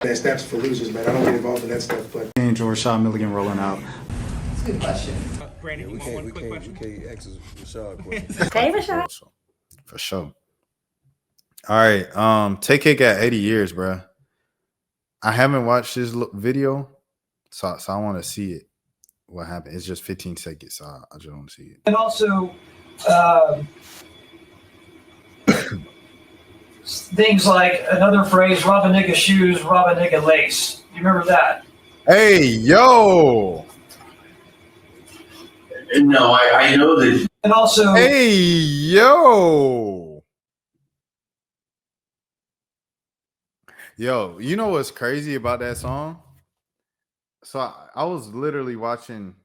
That snaps for losers, man. I don't get involved in that stuff, but Angel Rashad Milligan rolling out. That's a good question. Brandon, you want one quick question? We can't ask Rashad questions. Hey, Rashad. For sure. All right. Tay-K got 80 years, bro. I haven't watched this video, so I want to see it. What happened? It's just 15 seconds, so I just want to see it. And also, things like another phrase, rob a nigga shoes, rob a nigga lace. You remember that? Hey, yo. No, I know that. And also, Hey, yo. Yo, you know what's crazy about that song? So I was literally watching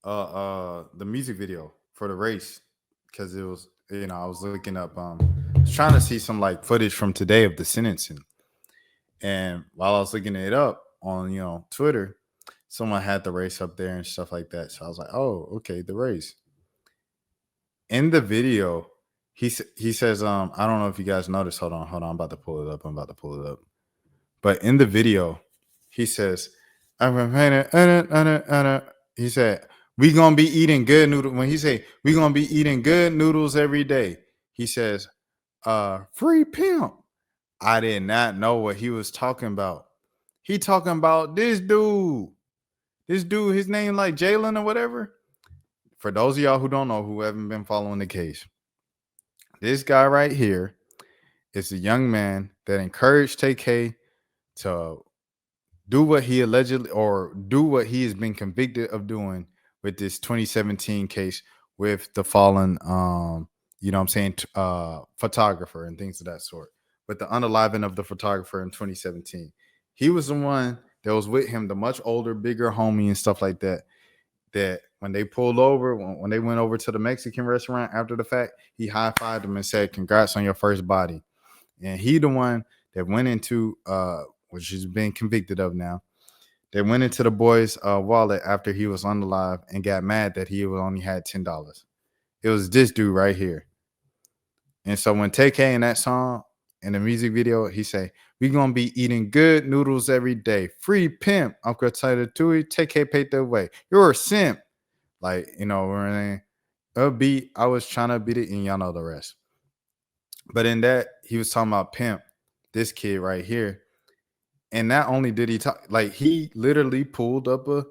the music video for the race because it was, I was looking up I was trying to see some like footage from today of the sentencing. And while I was looking it up on, Twitter, someone had the race up there and stuff like that. So I was like, oh, okay, the race. In the video, he says, I don't know if you guys noticed. Hold on. I'm about to pull it up. But in the video, he says, he said, we gonna be eating good noodles. When he say we gonna be eating good noodles every day, he says, free pimp. I did not know what he was talking about. He talking about this dude. His name like Jalen or whatever. For those of y'all who don't know, who haven't been following the case, this guy right here is a young man that encouraged Tay-K to do what he allegedly or do what he has been convicted of doing with this 2017 case with the fallen, photographer and things of that sort. With the unaliving of the photographer in 2017. He was the one that was with him, the much older, bigger homie and stuff like that. That when they pulled over, when they went over to the Mexican restaurant after the fact, he high-fived him and said, congrats on your first body. And he the one that went into, which he's been convicted of now, they went into the boy's wallet after he was unalive and got mad that he only had $10. It was this dude right here. And so when Tay-K in that song, in the music video, he say, we gonna be eating good noodles every day. Free pimp. Uncle Taylor Tui, Tay-K paid the way. You're a simp. Like, a beat, I was trying to beat it, and y'all know the rest. But in that, he was talking about pimp, this kid right here. And not only did he talk, like he literally pulled up a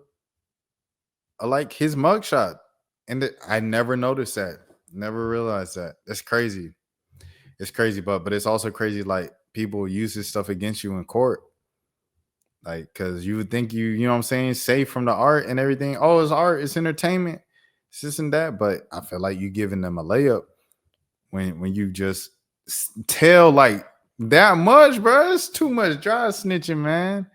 like his mugshot. And I never noticed that. Never realized that. That's crazy. It's crazy, but it's also crazy. Like people use this stuff against you in court. Like, cause you would think you know what I'm saying, safe from the art and everything. Oh, it's art, it's entertainment, it's this and that. But I feel like you giving them a layup when you just tell like that much, bro. It's too much dry snitching, man.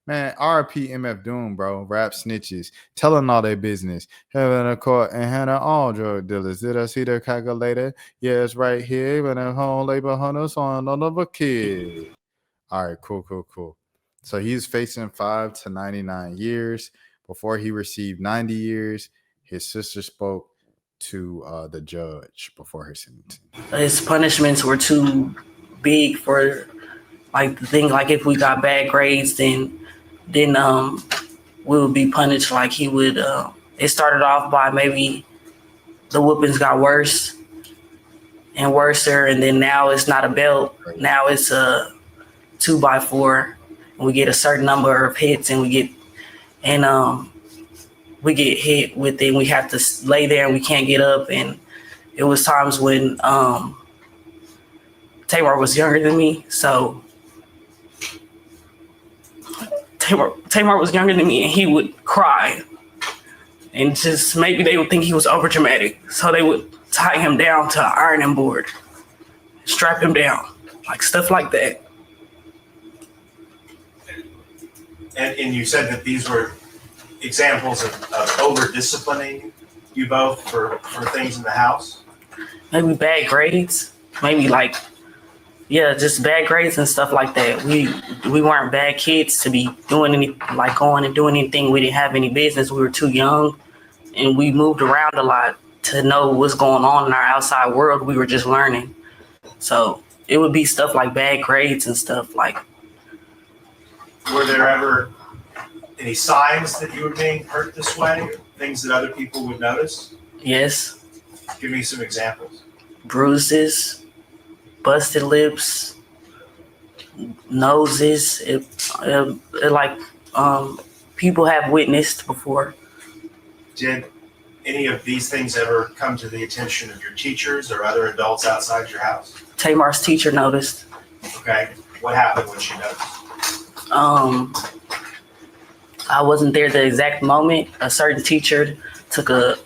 Man, RP MF Doom, bro. Rap snitches, telling all their business. Having a court and handing all drug dealers. Did I see their calculator? Yeah, it's right here. But at home labor hunters on another kid. All right, cool. So he's facing 5 to 99 years. Before he received 90 years, his sister spoke to the judge before her sentencing. His punishments were too big for like the thing. Like if we got bad grades, then we would be punished like he would. It started off by maybe the whoopings got worse and worser, and then now it's not a belt. Now it's a 2x4, and we get a certain number of hits, and we get hit with it. And we have to lay there, and we can't get up. And it was times when Tamar was younger than me, so. Tamar was younger than me, and he would cry, and just maybe they would think he was over dramatic, so they would tie him down to an ironing board, strap him down, like stuff like that. And you said that these were examples of over disciplining you both for things in the house? Maybe bad grades, maybe like. Yeah, just bad grades and stuff like that. We weren't bad kids to be doing going and doing anything we didn't have any business. We were too young, and we moved around a lot to know what's going on in our outside world. We were just learning. So it would be stuff like bad grades and stuff like were there ever any signs that you were being hurt this way? Things that other people would notice? Yes, Give me some examples. bruises, busted lips, noses. People have witnessed before. Did any of these things ever come to the attention of your teachers or other adults outside your house? Tamar's teacher noticed. Okay. What happened when she noticed? I wasn't there the exact moment. A certain teacher took a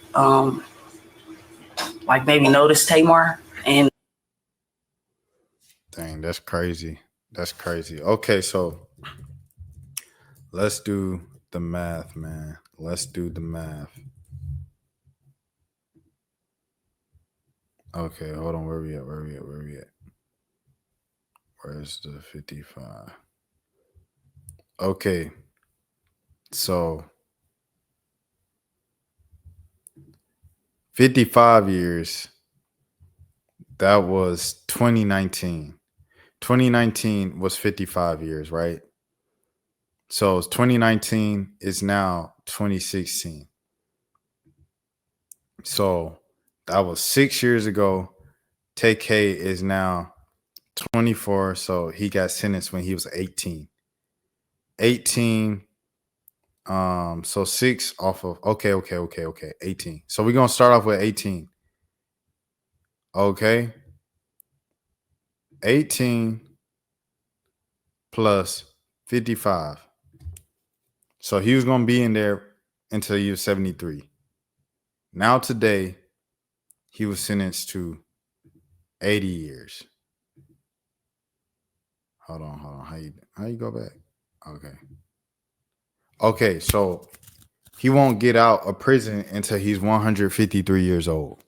maybe noticed Tamar, and Dang, that's crazy. That's crazy. Okay, so let's do the math, man. Let's do the math. Okay, hold on. Where we at? Where's the 55? Okay, so 55 years. That was 2019. 2019 was 55 years, right? So 2019 is now 2016. So that was 6 years ago. Tay-K is now 24. So he got sentenced when he was 18. 18. So 6 off of okay. 18. So we're gonna start off with 18. Okay. 18 plus 55. So he was gonna be in there until he was 73. Now today, he was sentenced to 80 years. Hold on. How you go back? Okay, so he won't get out of prison until he's 153 years old.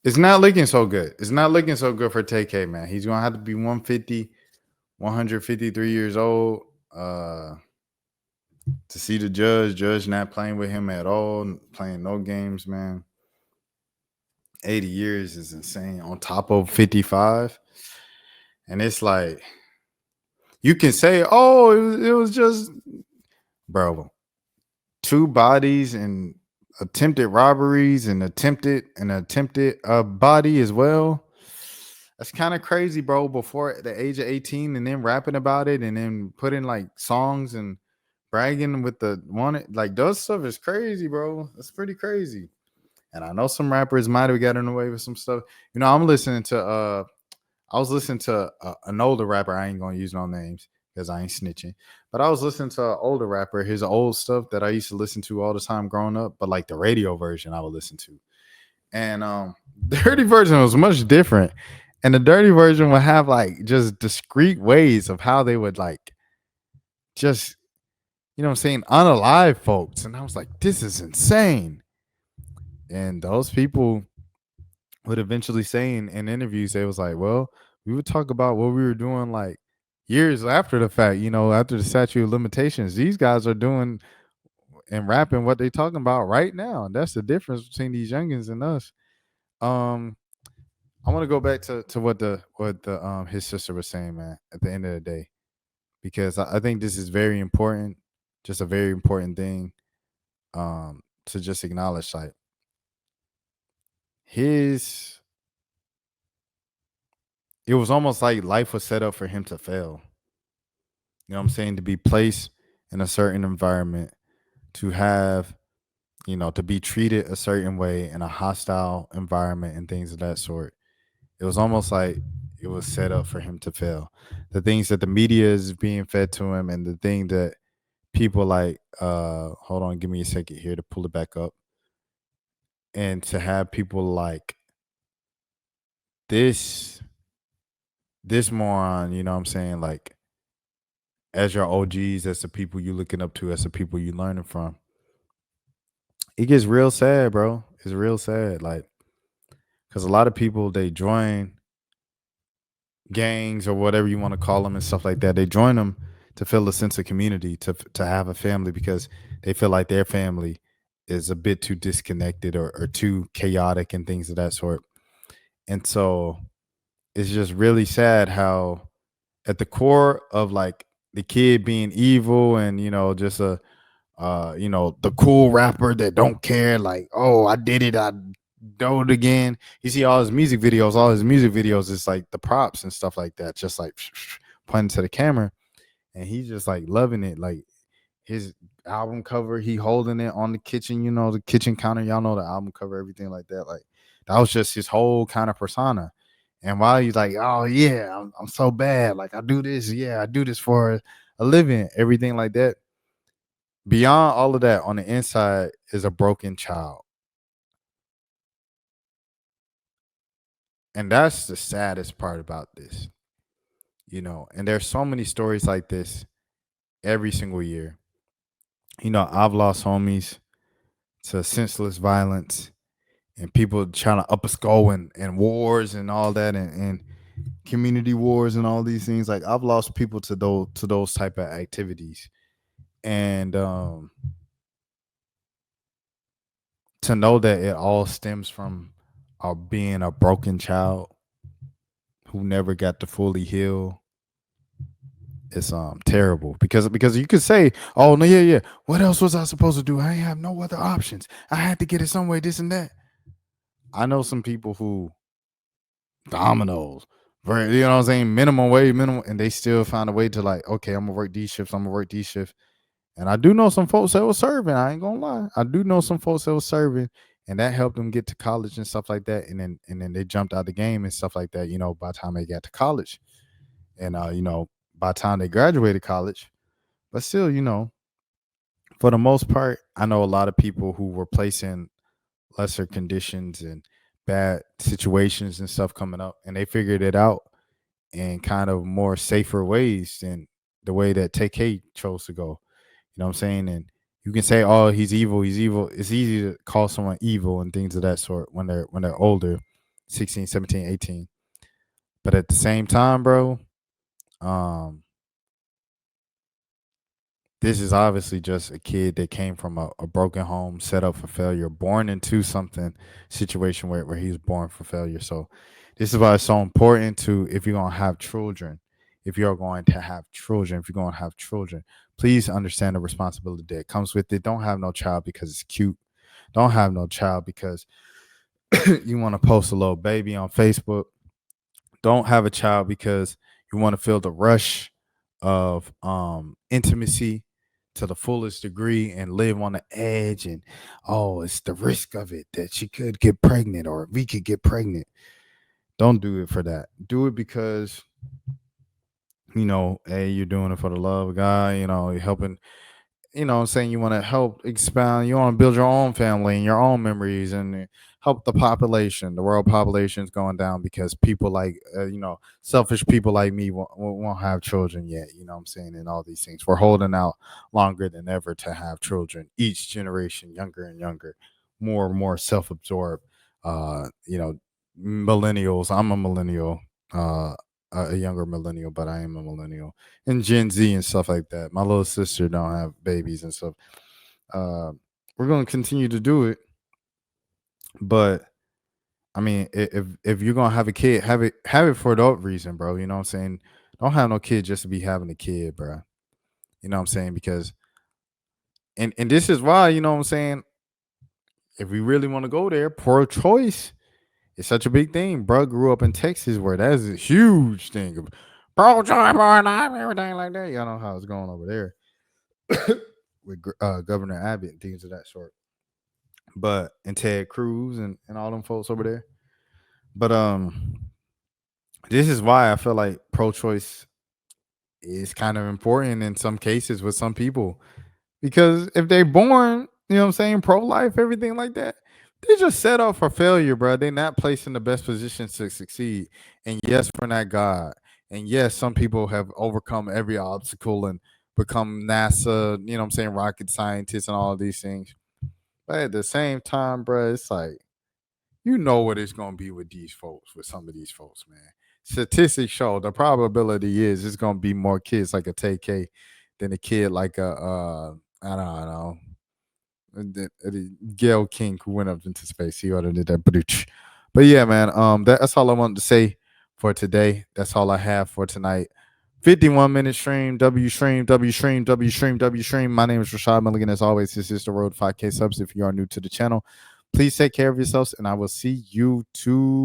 It's not looking so good. It's not looking so good for Tay-K, man. He's gonna have to be 153 years old. To see the judge not playing with him at all, playing no games, man. 80 years is insane on top of 55. And it's like, you can say, oh, it was just, bro, 2 bodies and attempted robberies and attempted body as well. That's kind of crazy, bro. Before the age of 18 and then rapping about it and then putting like songs and bragging with the one, like those stuff is crazy, bro. That's pretty crazy. And I know some rappers might have gotten away with some stuff. You know, I was listening to an older rapper. I ain't gonna use no names because I ain't snitching. But I was listening to an older rapper, his old stuff that I used to listen to all the time growing up, but like the radio version I would listen to. And the dirty version was much different. And the dirty version would have like just discrete ways of how they would like just, you know what I'm saying, unalive folks. And I was like, this is insane. And those people would eventually say in interviews, they was like, well, we would talk about what we were doing like years after the fact, you know, after the statute of limitations. These guys are doing and rapping what they talking about right now. And that's the difference between these youngins and us. I want to go back to what his sister was saying, man, at the end of the day, because I think this is very important, just a very important thing to just acknowledge. Like it was almost like life was set up for him to fail. You know what I'm saying? To be placed in a certain environment, to have, you know, to be treated a certain way in a hostile environment and things of that sort. It was almost like it was set up for him to fail. The things that the media is being fed to him and the thing that people like, hold on, give me a second here to pull it back up. And to have people like this moron, you know what I'm saying? Like, as your OGs, as the people you looking up to, as the people you learning from. It gets real sad, bro. It's real sad. Like, because a lot of people, they join gangs or whatever you want to call them and stuff like that. They join them to feel a sense of community, to have a family, because they feel like their family is a bit too disconnected or too chaotic and things of that sort. And so it's just really sad how at the core of like the kid being evil and just a the cool rapper that don't care, like, oh, I did it, I do it again. You see all his music videos is like the props and stuff like that, just like pointing to the camera, and he's just like loving it. Like his album cover, he holding it on the kitchen, the kitchen counter. Y'all know the album cover, everything like that. Like that was just his whole kind of persona. And while he's like, oh yeah, I'm so bad, like I do this, yeah, I do this for a living, everything like that. Beyond all of that, on the inside is a broken child. And that's the saddest part about this, and there's so many stories like this every single year. I've lost homies to senseless violence and people trying to up a skull and wars and all that and community wars and all these things. Like I've lost people to those type of activities. And to know that it all stems from being a broken child who never got to fully heal, it's terrible, because you could say, oh no, yeah, what else was I supposed to do? I ain't have no other options, I had to get it some way, this and that. I know some people who dominoes, right? You know what I'm saying, minimum wage, and they still find a way to, like, okay, I'm gonna work these shifts, and I do know some folks that was serving. I ain't gonna lie, I do know some folks that was serving, and that helped them get to college and stuff like that, and then they jumped out the game and stuff like that, by the time they got to college. And by the time they graduated college. But still, for the most part, I know a lot of people who were placed in lesser conditions and bad situations and stuff coming up, and they figured it out in kind of more safer ways than the way that Tay-K chose to go. You know what I'm saying? And you can say, oh, he's evil, he's evil. It's easy to call someone evil and things of that sort when they're older, 16, 17, 18. But at the same time, bro, this is obviously just a kid that came from a broken home, set up for failure, born into something situation where he was born for failure. So this is why it's so important to, if you're gonna have children, if you're going to have children, please understand the responsibility that comes with it. Don't have no child because it's cute. Don't have no child because you want to post a little baby on Facebook. Don't have a child because you want to feel the rush of intimacy to the fullest degree and live on the edge, and oh, it's the risk of it that she could get pregnant or we could get pregnant. Don't do it for that. Do it because hey, you're doing it for the love of God. You're helping. What I'm saying, you want to help expound, you want to build your own family and your own memories and help the population. The world population is going down because people like selfish people like me won't have children yet. What I'm saying, and all these things. We're holding out longer than ever to have children. Each generation, younger and younger, more and more self-absorbed. Millennials. I'm a millennial. A younger millennial, but I am a millennial, and Gen Z and stuff like that. My little sister don't have babies and stuff. We're gonna continue to do it, but I mean, if you're gonna have a kid, have it for that reason, bro. You know what I'm saying? Don't have no kid just to be having a kid, bro. You know what I'm saying? Because and this is why, you know what I'm saying, if we really want to go there, pro-choice, it's such a big thing. Bro grew up in Texas where that is a huge thing. Pro-choice, everything like that. Y'all know how it's going over there with Governor Abbott and things of that sort. But and Ted Cruz and all them folks over there. But this is why I feel like pro-choice is kind of important in some cases with some people. Because if they're born, you know what I'm saying, pro-life, everything like that, they just set up for failure, bro. They're not placed in the best positions to succeed. And yes, we're not God. And yes, some people have overcome every obstacle and become NASA, you know what I'm saying, rocket scientists and all of these things. But at the same time, bro, it's like, what it's going to be with these folks, with some of these folks, man. Statistics show the probability is it's going to be more kids like a Tay-K than a kid like a, I don't know, Gail King, who went up into space. He ought to did that. But yeah, man, that's all I wanted to say for today. That's all I have for tonight 51-minute stream, W stream, W stream, W stream, W stream. My name is Rashad Milligan. As always, this is the road to 5K subs. If you are new to the channel, please take care of yourselves, and I will see you tomorrow.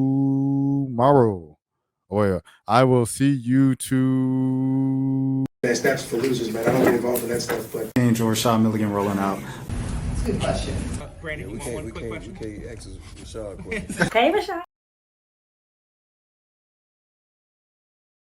Or I will see you to. that snaps for losers, man. I don't get involved in that stuff, but. Angel Rashad Milligan rolling out. Yeah, we can't ask Rashad questions. Hey, Rashad.